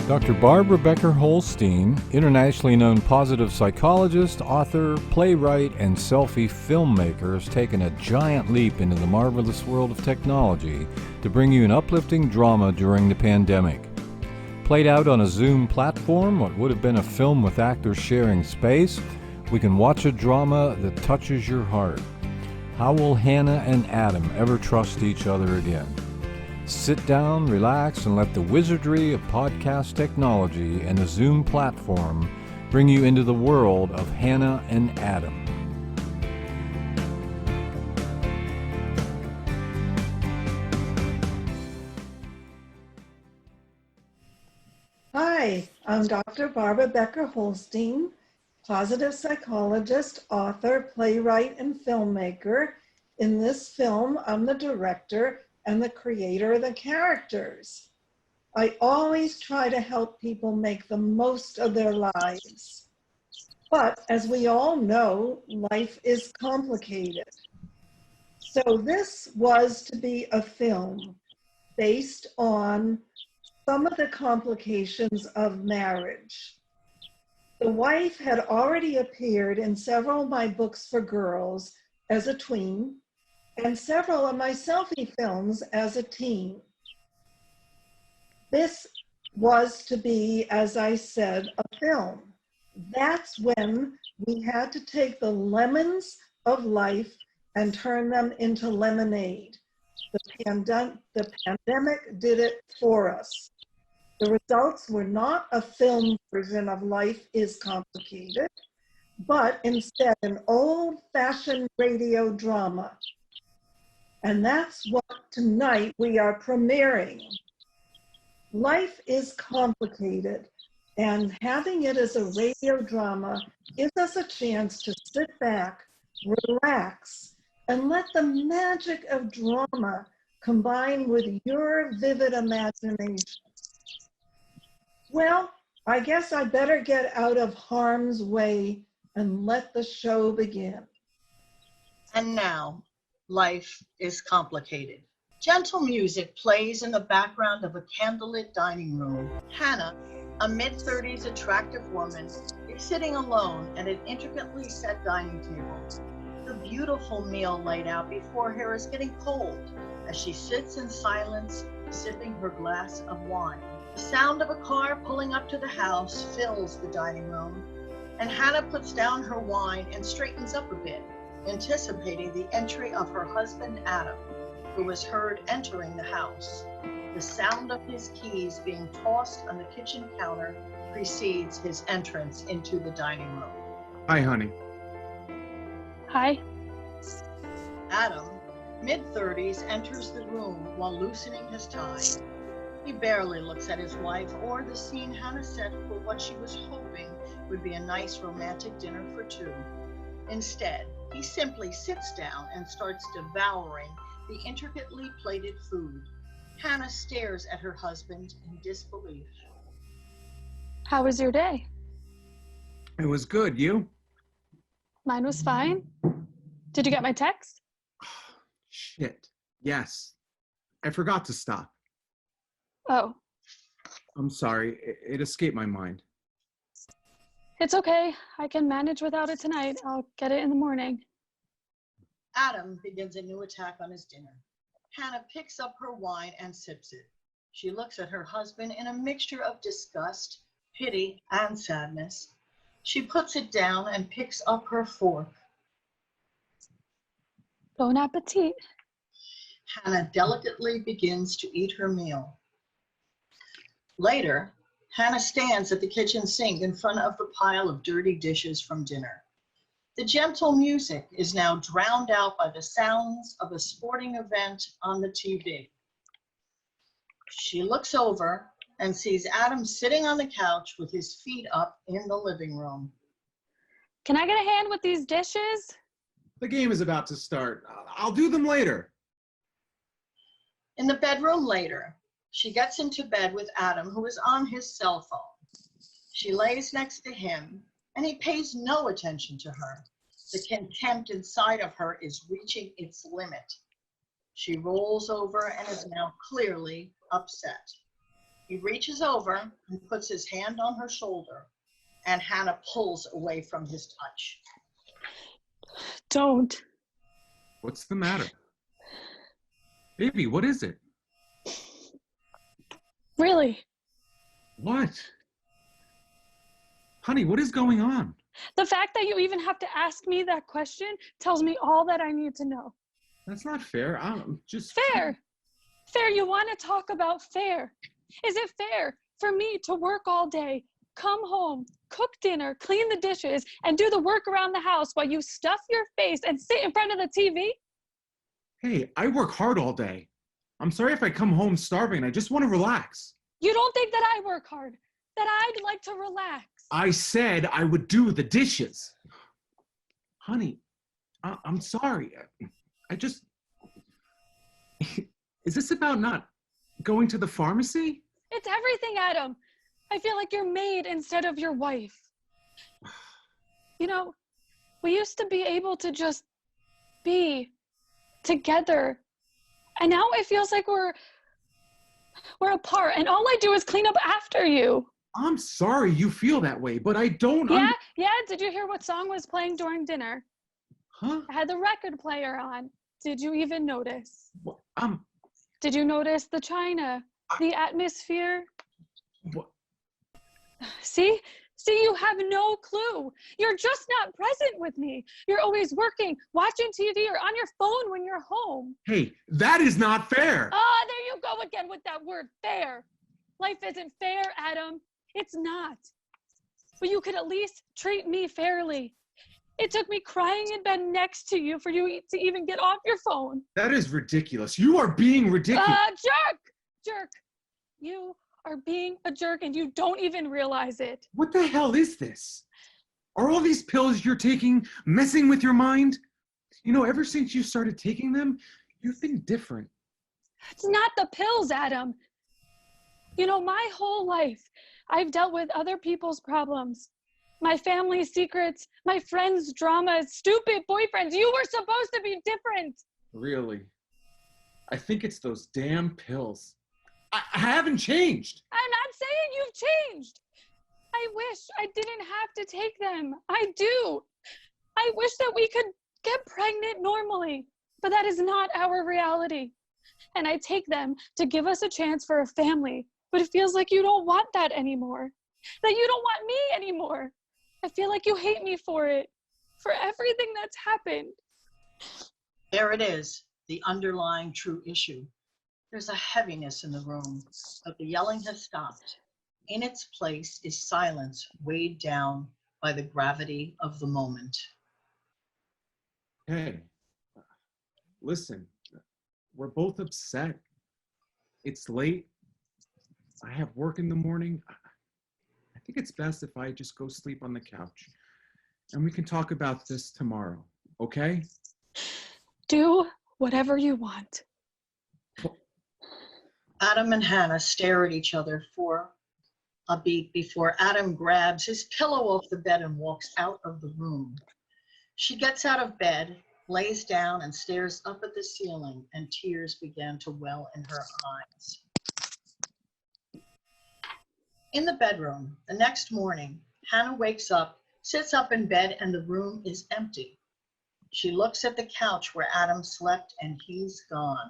Dr. Barbara Becker Holstein, internationally known positive psychologist, author, playwright, and selfie filmmaker, has taken a giant leap into the marvelous world of technology to bring you an uplifting drama during the pandemic. Played out on a Zoom platform, what would have been a film with actors sharing space, we can watch a drama that touches your heart. How will Hannah and Adam ever trust each other again? Sit down, relax, and let the wizardry of podcast technology and the Zoom platform bring you into the world of Hannah and Adam. Hi, I'm Dr. Barbara Becker Holstein, positive psychologist, author, playwright, and filmmaker. In this film, I'm the director and the creator of the characters. I always try to help people make the most of their lives. But as we all know, life is complicated. So this was to be a film based on some of the complications of marriage. The wife had already appeared in several of my books for girls as a tween, and several of my selfie films as a teen. This was to be, as I said, a film. That's when we had to take the lemons of life and turn them into lemonade. The pandemic did it for us. The results were not a film version of Life is Complicated, but instead an old-fashioned radio drama. And that's what tonight we are premiering. Life is complicated, and having it as a radio drama gives us a chance to sit back, relax, and let the magic of drama combine with your vivid imagination. Well, I guess I better get out of harm's way and let the show begin. And now, Life is Complicated. Gentle music plays in the background of a candlelit dining room. Hannah, a mid-30s attractive woman, is sitting alone at an intricately set dining table. The beautiful meal laid out before her is getting cold as she sits in silence, sipping her glass of wine. The sound of a car pulling up to the house fills the dining room, and Hannah puts down her wine and straightens up a bit, anticipating the entry of her husband, Adam, who was heard entering the house. The sound of his keys being tossed on the kitchen counter precedes his entrance into the dining room. Hi, honey. Hi. Adam, mid-30s, enters the room while loosening his tie. He barely looks at his wife or the scene Hannah set for what she was hoping would be a nice romantic dinner for two. Instead, he simply sits down and starts devouring the intricately plated food. Hannah stares at her husband in disbelief. How was your day? It was good. You? Mine was fine. Did you get my text? Shit. Yes. I forgot to stop. Oh, I'm sorry. It escaped my mind. it's okay. I can manage without it tonight. I'll get it in the morning. Adam begins a new attack on his dinner. Hannah picks up her wine and sips it. She looks at her husband in a mixture of disgust, pity, and sadness. She puts it down and picks up her fork. Bon appetit. Hannah delicately begins to eat her meal. Later, Hannah stands at the kitchen sink in front of the pile of dirty dishes from dinner. The gentle music is now drowned out by the sounds of a sporting event on the TV. She looks over and sees Adam sitting on the couch with his feet up in the living room. Can I get a hand with these dishes? The game is about to start. I'll do them later. In the bedroom later, she gets into bed with Adam, who is on his cell phone. She lays next to him, and he pays no attention to her. The contempt inside of her is reaching its limit. She rolls over and is now clearly upset. He reaches over and puts his hand on her shoulder, and Hannah pulls away from his touch. Don't. What's the matter? Baby, what is it? Really. What? Honey, what is going on? The fact that you even have to ask me that question tells me all that I need to know. That's not fair. I'm just... Fair. Fair. You want to talk about fair. Is it fair for me to work all day, come home, cook dinner, clean the dishes, and do the work around the house while you stuff your face and sit in front of the TV? Hey, I work hard all day. I'm sorry if I come home starving. I just want to relax. You don't think that I work hard, that I'd like to relax? I said I would do the dishes. Honey, I'm sorry. I just... Is this about not going to the pharmacy? It's everything, Adam. I feel like you're maid instead of your wife. You know, we used to be able to just be together. And now it feels like we're apart, and all I do is clean up after you. I'm sorry you feel that way, but I don't... Yeah, did you hear what song was playing during dinner? Huh? I had the record player on. Did you even notice? What? Did you notice the china, the atmosphere? What? See, you have no clue. You're just not present with me. You're always working, watching TV, or on your phone when you're home. Hey, that is not fair. Ah, there you go again with that word, fair. Life isn't fair, Adam. It's not. But you could at least treat me fairly. It took me crying in bed next to you for you to even get off your phone. That is ridiculous. You are being ridiculous. Jerk. You are being a jerk and you don't even realize it. What the hell is this? Are all these pills you're taking messing with your mind? You know, ever since you started taking them, you've been different. It's not the pills, Adam. You know, my whole life, I've dealt with other people's problems. My family's secrets, my friends' dramas, stupid boyfriends. You were supposed to be different. Really? I think it's those damn pills. I haven't changed. I'm not saying you've changed. I wish I didn't have to take them. I do. I wish that we could get pregnant normally, but that is not our reality. And I take them to give us a chance for a family, but it feels like you don't want that anymore. That you don't want me anymore. I feel like you hate me for it, for everything that's happened. There it is, the underlying true issue. There's a heaviness in the room, but the yelling has stopped. In its place is silence weighed down by the gravity of the moment. Hey, listen, we're both upset. It's late. I have work in the morning. I think it's best if I just go sleep on the couch and we can talk about this tomorrow, okay? Do whatever you want. Adam and Hannah stare at each other for a beat before Adam grabs his pillow off the bed and walks out of the room. She gets out of bed, lays down, and stares up at the ceiling, and tears began to well in her eyes. In the bedroom, the next morning, Hannah wakes up, sits up in bed, and the room is empty. She looks at the couch where Adam slept, and he's gone.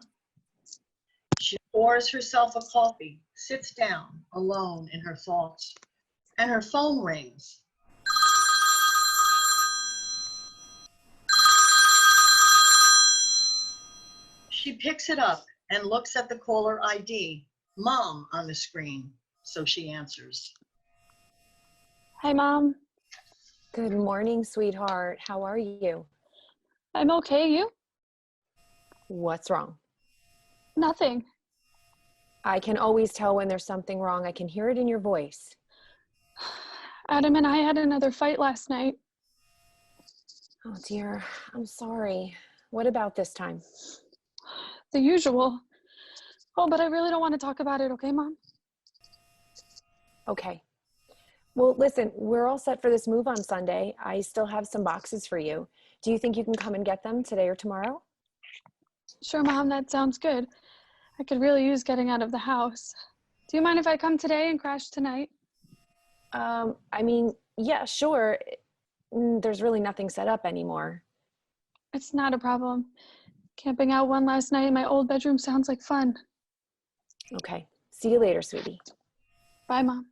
She pours herself a coffee, sits down, alone in her thoughts, and her phone rings. She picks it up and looks at the caller ID, Mom, on the screen, so she answers. Hi, Mom. Good morning, sweetheart. How are you? I'm okay, you? What's wrong? Nothing. I can always tell when there's something wrong. I can hear it in your voice. Adam and I had another fight last night. Oh dear, I'm sorry. What about this time? The usual. Oh, but I really don't want to talk about it, okay, Mom? Okay. Well, listen, we're all set for this move on Sunday. I still have some boxes for you. Do you think you can come and get them today or tomorrow? Sure, Mom, that sounds good. I could really use getting out of the house. Do you mind if I come today and crash tonight? I mean, yeah, sure. There's really nothing set up anymore. It's not a problem. Camping out one last night in my old bedroom sounds like fun. Okay. See you later, sweetie. Bye, Mom.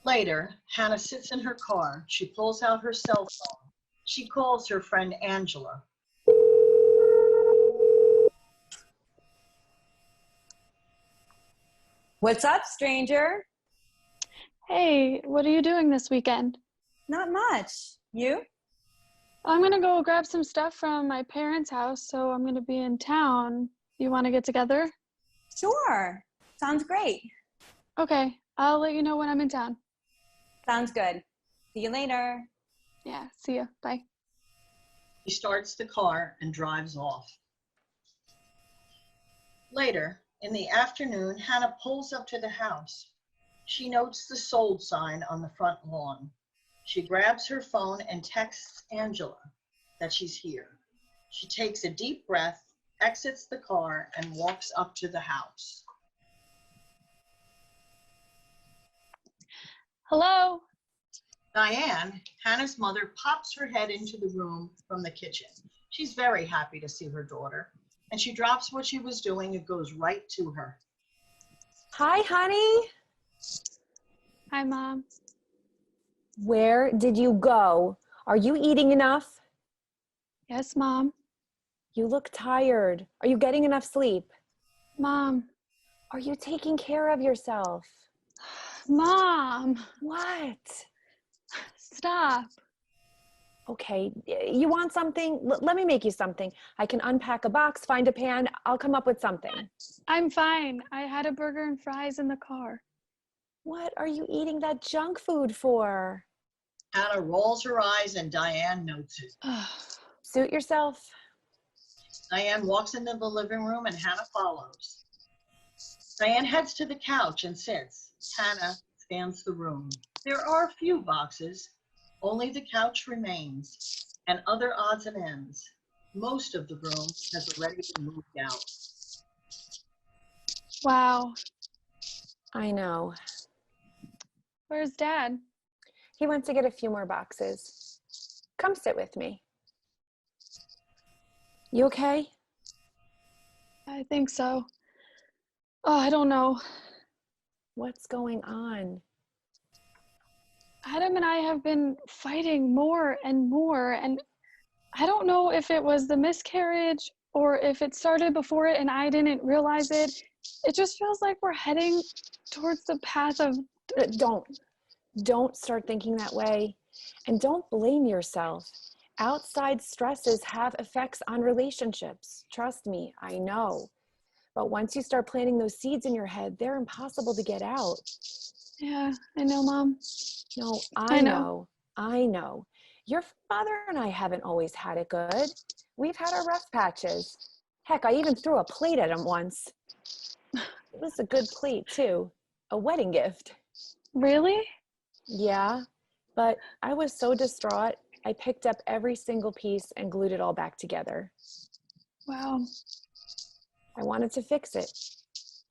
Later, Hannah sits in her car. She pulls out her cell phone. She calls her friend Angela. What's up, stranger? Hey, what are you doing this weekend? Not much. You? I'm gonna go grab some stuff from my parents' house, so I'm gonna be in town. You wanna get together? Sure. Sounds great. Okay, I'll let you know when I'm in town. Sounds good. See you later. Yeah, see ya. Bye. He starts the car and drives off. Later, in the afternoon, Hannah pulls up to the house. She notes the sold sign on the front lawn. She grabs her phone and texts Angela that she's here. She takes a deep breath, exits the car, and walks up to the house. Hello? Diane, Hannah's mother, pops her head into the room from the kitchen. She's very happy to see her daughter, and she drops what she was doing and goes right to her. Hi, honey. Hi, Mom. Where did you go? Are you eating enough? Yes, Mom. You look tired. Are you getting enough sleep? Mom. Are you taking care of yourself? Mom. What? Stop. Okay, you want something? Let me make you something. I can unpack a box, find a pan. I'll come up with something. I'm fine. I had a burger and fries in the car. What are you eating that junk food for? Hannah rolls her eyes and Diane notes it. Suit yourself. Diane walks into the living room and Hannah follows. Diane heads to the couch and sits. Hannah scans the room. There are a few boxes. Only the couch remains and other odds and ends. Most of the room has already been moved out. Wow. I know. Where's Dad? He went to get a few more boxes. Come sit with me. You okay? I think so. Oh, I don't know. What's going on? Adam and I have been fighting more and more, and I don't know if it was the miscarriage or if it started before it and I didn't realize it. It just feels like we're heading towards the path of... Don't start thinking that way, and don't blame yourself. Outside stresses have effects on relationships. Trust me, I know. But once you start planting those seeds in your head, they're impossible to get out. Yeah, I know, Mom. No, I know. I know. Your father and I haven't always had it good. We've had our rough patches. Heck, I even threw a plate at him once. It was a good plate, too. A wedding gift. Really? Yeah, but I was so distraught, I picked up every single piece and glued it all back together. Wow. I wanted to fix it.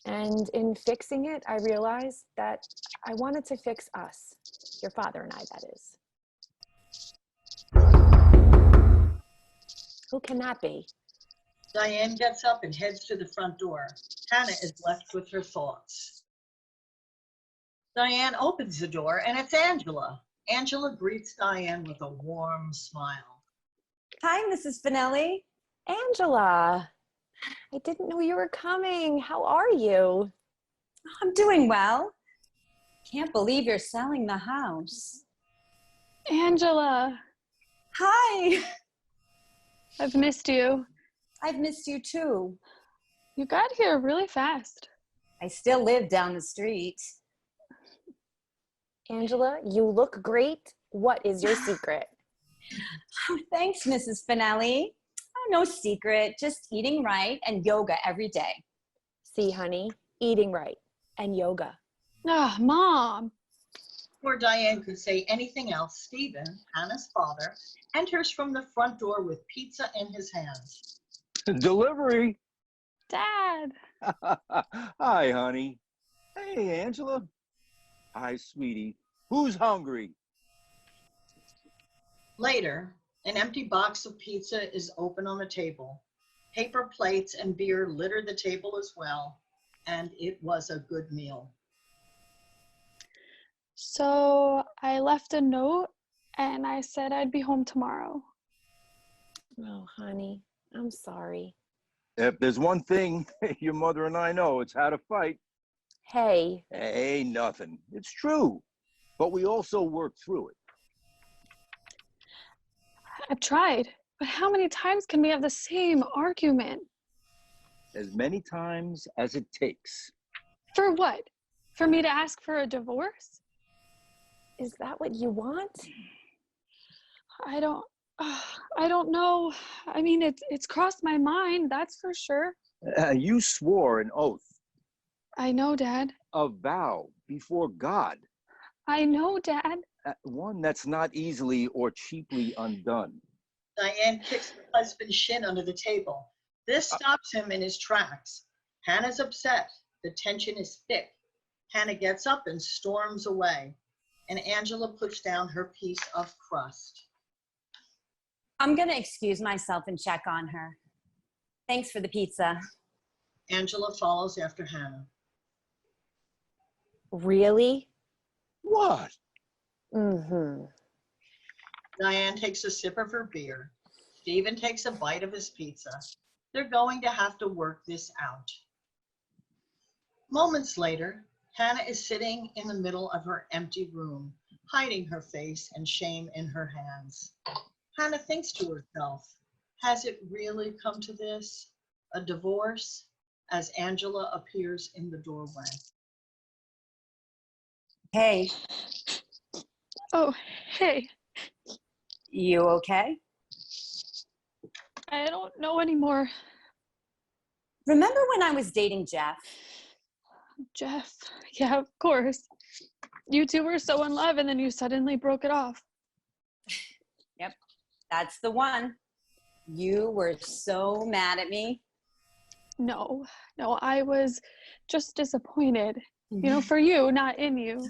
And in fixing it, I realized that I wanted to fix us. Your father and I, that is. Who can that be? Diane gets up and heads to the front door. Hannah is left with her thoughts. Diane opens the door and it's Angela. Angela greets Diane with a warm smile. Hi, Mrs. Finelli. Angela, I didn't know you were coming. How are you? I'm doing well. Can't believe you're selling the house. Angela, Hi. I've missed you. I've missed you too. You got here really fast. I still live down the street. Angela, you look great. What is your secret? Oh, thanks, Mrs. Finelli. Oh, no secret, just eating right and yoga every day. See, honey, eating right and yoga. Ah, Mom. Before Diane could say anything else, Stephen, Hannah's father, enters from the front door with pizza in his hands. Delivery. Dad. Hi, honey. Hey, Angela. Hi, sweetie. Who's hungry? Later, an empty box of pizza is open on the table. Paper plates and beer litter the table as well, and it was a good meal. So I left a note and I said I'd be home tomorrow. Oh, honey, I'm sorry. If there's one thing your mother and I know, it's how to fight. Hey, Hey, nothing. It's true. But we also work through it. I've tried, but how many times can we have the same argument? As many times as it takes. For what? For me to ask for a divorce? is that what you want? I don't know. I mean, it's crossed my mind, that's for sure. You swore an oath, I know, Dad. a vow before God. I know, Dad. One that's not easily or cheaply undone. Diane kicks her husband's shin under the table. This stops him in his tracks. Hannah's upset. The tension is thick. Hannah gets up and storms away, and Angela puts down her piece of crust. I'm going to excuse myself and check on her. Thanks for the pizza. Angela follows after Hannah. Really? What? Mm-hmm. Diane takes a sip of her beer. Stephen takes a bite of his pizza. They're going to have to work this out. Moments later, Hannah is sitting in the middle of her empty room, hiding her face and shame in her hands. Hannah thinks to herself, has it really come to this? A divorce? As Angela appears in the doorway. Hey, Oh, hey. you okay? I don't know anymore. Remember when I was dating Jeff? Jeff. Yeah, of course. You two were so in love and then you suddenly broke it off. Yep, that's the one. You were so mad at me. No, I was just disappointed. You know, for you, not in you.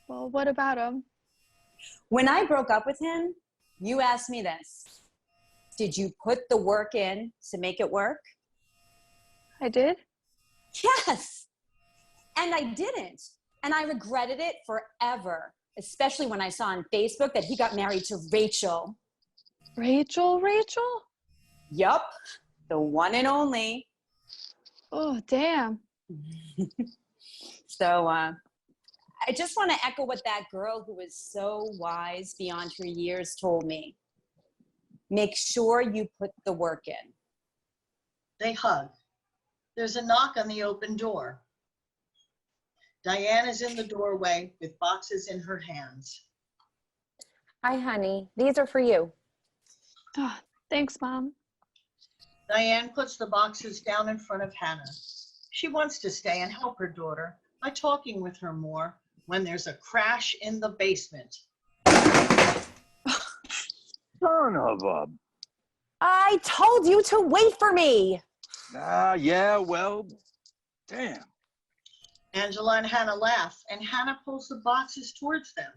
Well, what about him? When I broke up with him, you asked me this. Did you put the work in to make it work? I did? Yes. And I didn't. And I regretted it forever, especially when I saw on Facebook that he got married to Rachel. Rachel? Yup, the one and only. Oh, damn. So I just want to echo what that girl who was so wise beyond her years told me. Make sure you put the work in. They hug. There's a knock on the open door. Diane is in the doorway with boxes in her hands. Hi, honey. These are for you. Oh, thanks, Mom. Diane puts the boxes down in front of Hannah. She wants to stay and help her daughter by talking with her more when there's a crash in the basement. Son of a... I told you to wait for me. Yeah, well, damn. Angela and Hannah laugh, and Hannah pulls the boxes towards them.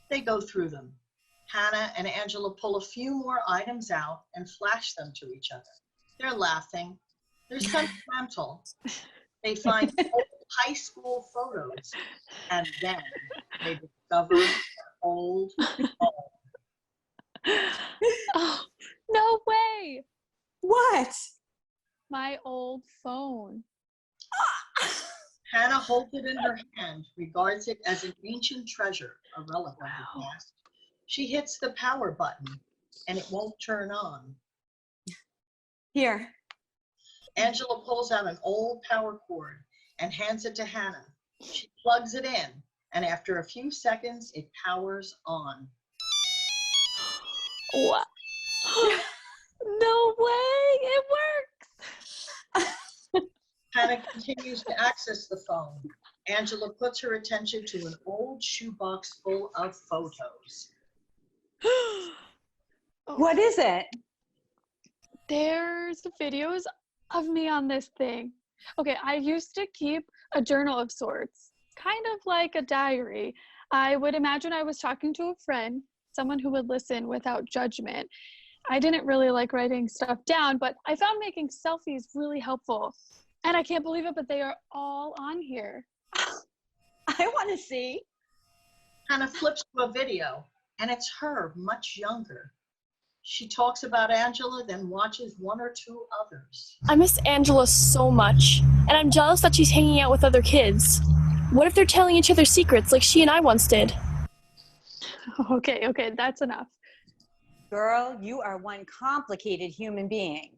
They go through them. Hannah and Angela pull a few more items out and flash them to each other. They're laughing. They're sentimental. They find old high school photos, and then they discover their old home. Oh, no way. What? My old phone. Hannah holds it in her hand, regards it as an ancient treasure, a relic of the past. She hits the power button, and it won't turn on. Here. Angela pulls out an old power cord and hands it to Hannah. She plugs it in, and after a few seconds, it powers on. What? No way. It works. Hannah continues to access the phone. Angela puts her attention to an old shoebox full of photos. Oh, What is it? there's videos of me on this thing. Okay, I used to keep a journal of sorts, kind of like a diary. I would imagine I was talking to a friend, someone who would listen without judgment. I didn't really like writing stuff down, but I found making selfies really helpful. And I can't believe it, but they are all on here. I want to see. Hannah flips to a video, and it's her, much younger. She talks about Angela, then watches one or two others. I miss Angela so much, and I'm jealous that she's hanging out with other kids. What if they're telling each other secrets like she and I once did? Okay, that's enough. Girl, you are one complicated human being.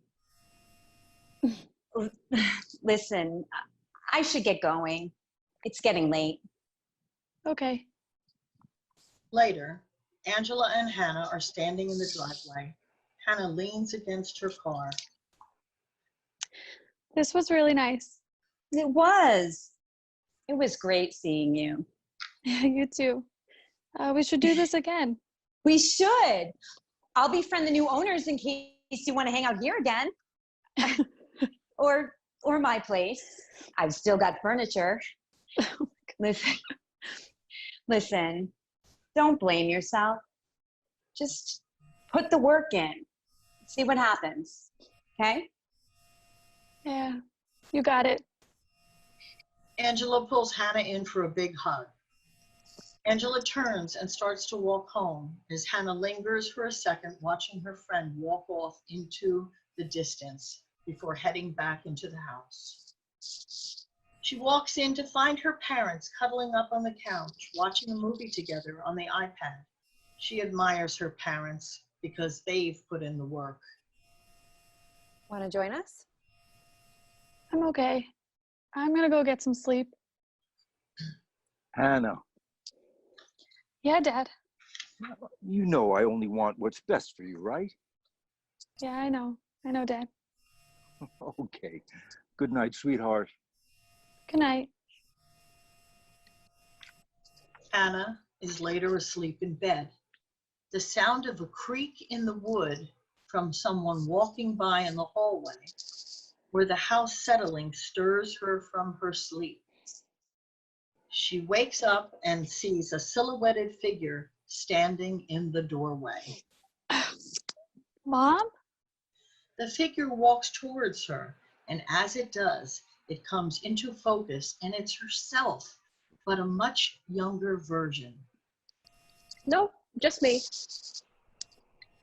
Listen, I should get going. It's getting late. Okay. Later, Angela and Hannah are standing in the driveway. Hannah leans against her car. This was really nice. It was. It was great seeing you. You too. We should do this again. We should. I'll befriend the new owners in case you want to hang out here again. or my place. I've still got furniture. Listen, don't blame yourself. Just put the work in. See what happens. Okay? Yeah, you got it. Angela pulls Hannah in for a big hug. Angela turns and starts to walk home as Hannah lingers for a second, watching her friend walk off into the distance before heading back into the house. She walks in to find her parents cuddling up on the couch, watching a movie together on the iPad. She admires her parents because they've put in the work. Want to join us? I'm okay. I'm gonna go get some sleep. Hannah, Yeah, Dad. you know I only want what's best for you, right? Yeah, I know. I know, Dad. Okay. Good night, sweetheart. Good night. Hannah is later asleep in bed. The sound of a creak in the wood from someone walking by in the hallway where the house settling stirs her from her sleep. She wakes up and sees a silhouetted figure standing in the doorway. Mom? The figure walks towards her, and as it does, it comes into focus, and it's herself, but a much younger version. No, just me.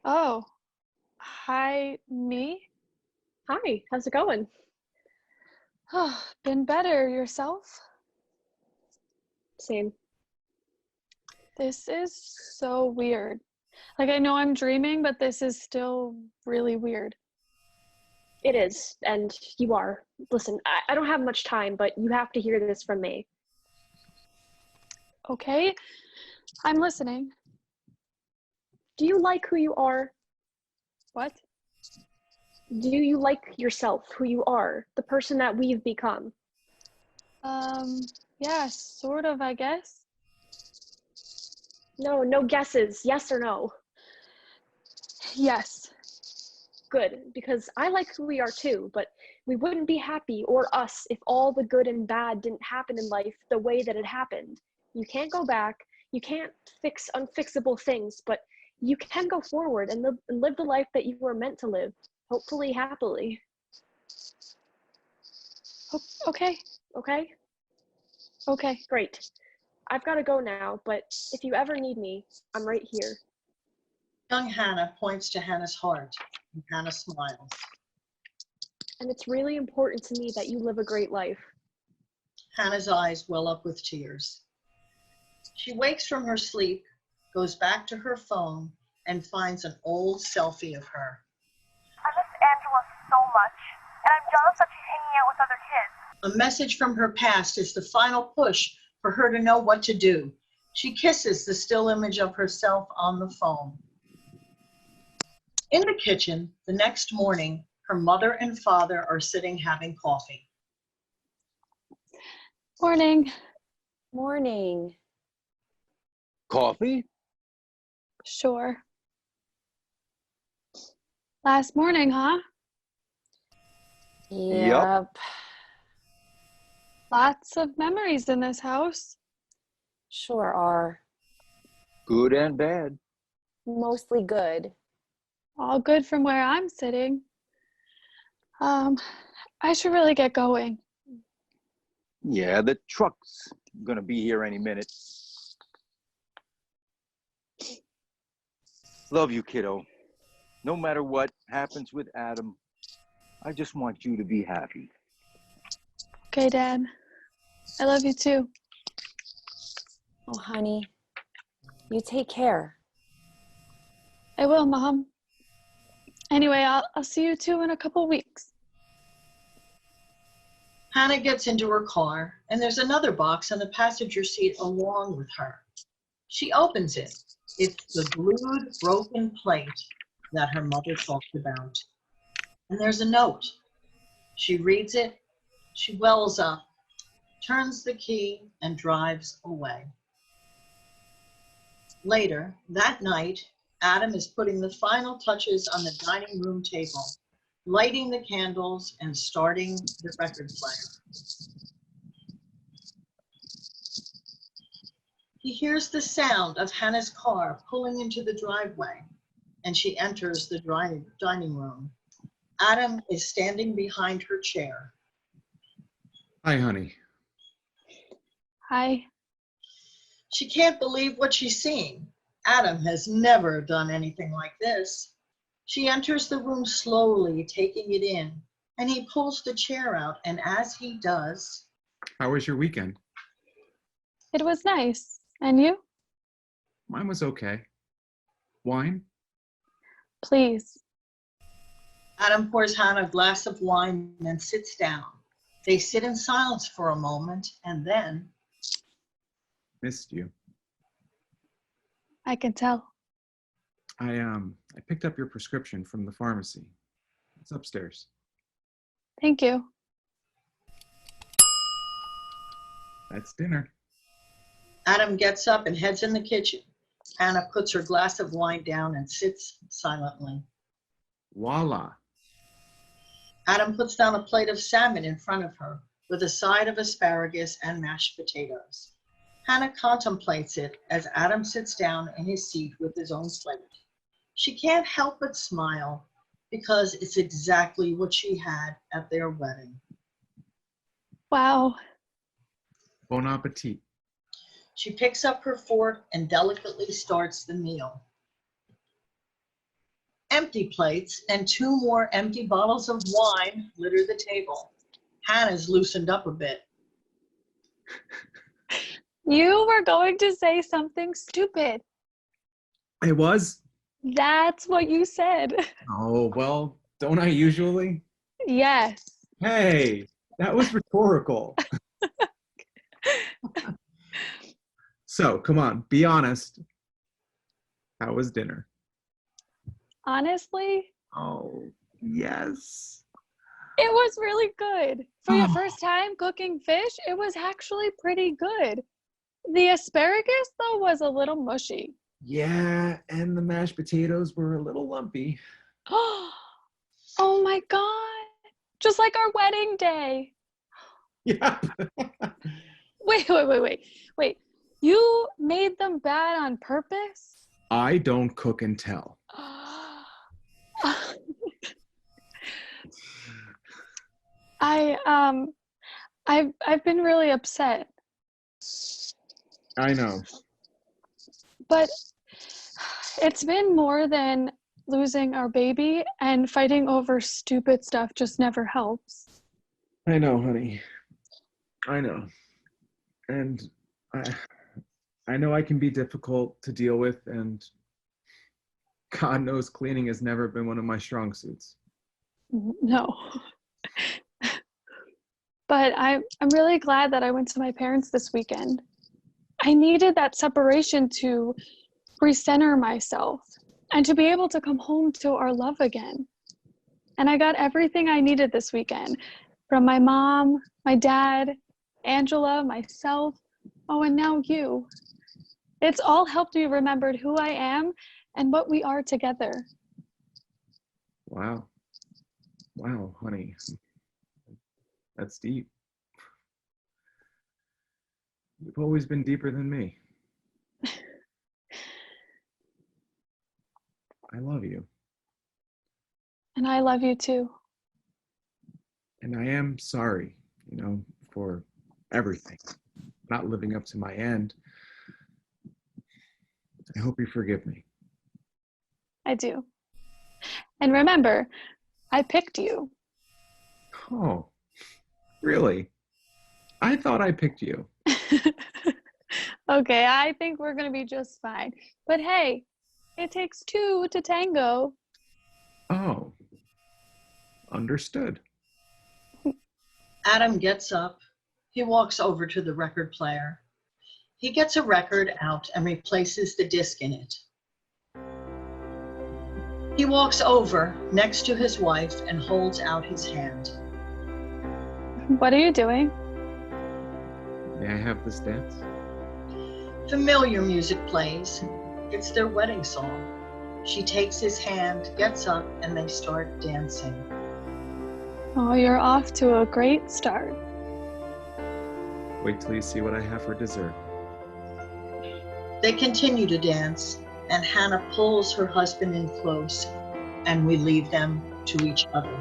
Oh. Hi, me? Hi, how's it going? Oh, been better. Yourself? Same. This is so weird. Like, I know I'm dreaming, but this is still really weird. It is, and you are. Listen, I don't have much time, but you have to hear this from me. Okay, I'm listening. Do you like who you are? What? Do you like yourself, who you are, the person that we've become? Yeah, sort of, I guess. No guesses, yes or no. Yes. Good, because I like who we are too, but we wouldn't be happy, or us, if all the good and bad didn't happen in life the way that it happened. You can't go back, you can't fix unfixable things, but you can go forward and live the life that you were meant to live, hopefully happily. Okay. Okay? Okay. Great. I've got to go now, but if you ever need me, I'm right here. Young Hannah points to Hannah's heart, and Hannah smiles. And it's really important to me that you live a great life. Hannah's eyes well up with tears. She wakes from her sleep, goes back to her phone, and finds an old selfie of her. I miss Angela so much, and I'm jealous that she's hanging out with other kids. A message from her past is the final push for her to know what to do. She kisses the still image of herself on the phone. In the kitchen, the next morning, her mother and father are sitting having coffee. Morning. Morning. Coffee? Sure. Last morning, huh? Yep. Lots of memories in this house. Sure are. Good and bad. Mostly good. All good from where I'm sitting. I should really get going. Yeah, the truck's gonna be here any minute. Love you, kiddo. No matter what happens with Adam, I just want you to be happy. Okay, Dad. I love you too. Oh, honey, you take care. I will, Mom. Anyway, I'll see you two in a couple weeks. Hannah gets into her car, and there's another box on the passenger seat along with her. She opens it. It's the glued, broken plate that her mother talked about. And there's a note. She reads it. She wells up, turns the key, and drives away. Later, that night, Adam is putting the final touches on the dining room table, lighting the candles and starting the record player. He hears the sound of Hannah's car pulling into the driveway, and she enters the dining room. Adam is standing behind her chair. Hi, honey. Hi. She can't believe what she's seeing. Adam has never done anything like this. She enters the room slowly, taking it in, and he pulls the chair out, and as he does... How was your weekend? It was nice. And you? Mine was okay. Wine? Please. Adam pours Hannah a glass of wine and sits down. They sit in silence for a moment, and then... Missed you. I can tell. I picked up your prescription from the pharmacy. It's upstairs. Thank you. That's dinner. Adam gets up and heads in the kitchen. Hannah puts her glass of wine down and sits silently. Voila. Adam puts down a plate of salmon in front of her with a side of asparagus and mashed potatoes. Hannah contemplates it as Adam sits down in his seat with his own plate. She can't help but smile because it's exactly what she had at their wedding. Wow. Bon appetit. She picks up her fork and delicately starts the meal. Empty plates and 2 more empty bottles of wine litter the table. Hannah's loosened up a bit. You were going to say something stupid. It was? That's what you said. Oh, well, don't I usually? Yes. Hey, that was rhetorical. So, come on, be honest. How was dinner? Honestly, Oh, yes. it was really good. For your first time cooking fish, it was actually pretty good. The asparagus, though, was a little mushy. Yeah, and the mashed potatoes were a little lumpy. Oh my God. Just like our wedding day. Yeah. Wait. You made them bad on purpose? I don't cook and tell. I've been really upset. I know. But it's been more than losing our baby, and fighting over stupid stuff just never helps. I know, honey. I know. And I know I can be difficult to deal with, and God knows cleaning has never been one of my strong suits. No. But I'm really glad that I went to my parents this weekend. I needed that separation to recenter myself and to be able to come home to our love again. And I got everything I needed this weekend from my mom, my dad, Angela, myself, oh, and now you. It's all helped me remember who I am and what we are together. Wow. Wow, honey. That's deep. You've always been deeper than me. I love you. And I love you too. And I am sorry, for everything. Not living up to my end. I hope you forgive me. I do. And remember, I picked you. Oh, really? I thought I picked you. Okay, I think we're gonna be just fine. But hey, it takes two to tango. Oh, understood. Adam gets up. He walks over to the record player. He gets a record out and replaces the disc in it. He walks over next to his wife and holds out his hand. What are you doing? May I have this dance? Familiar music plays. It's their wedding song. She takes his hand, gets up, and they start dancing. Oh, you're off to a great start. Wait till you see what I have for dessert. They continue to dance, and Hannah pulls her husband in close, and we leave them to each other.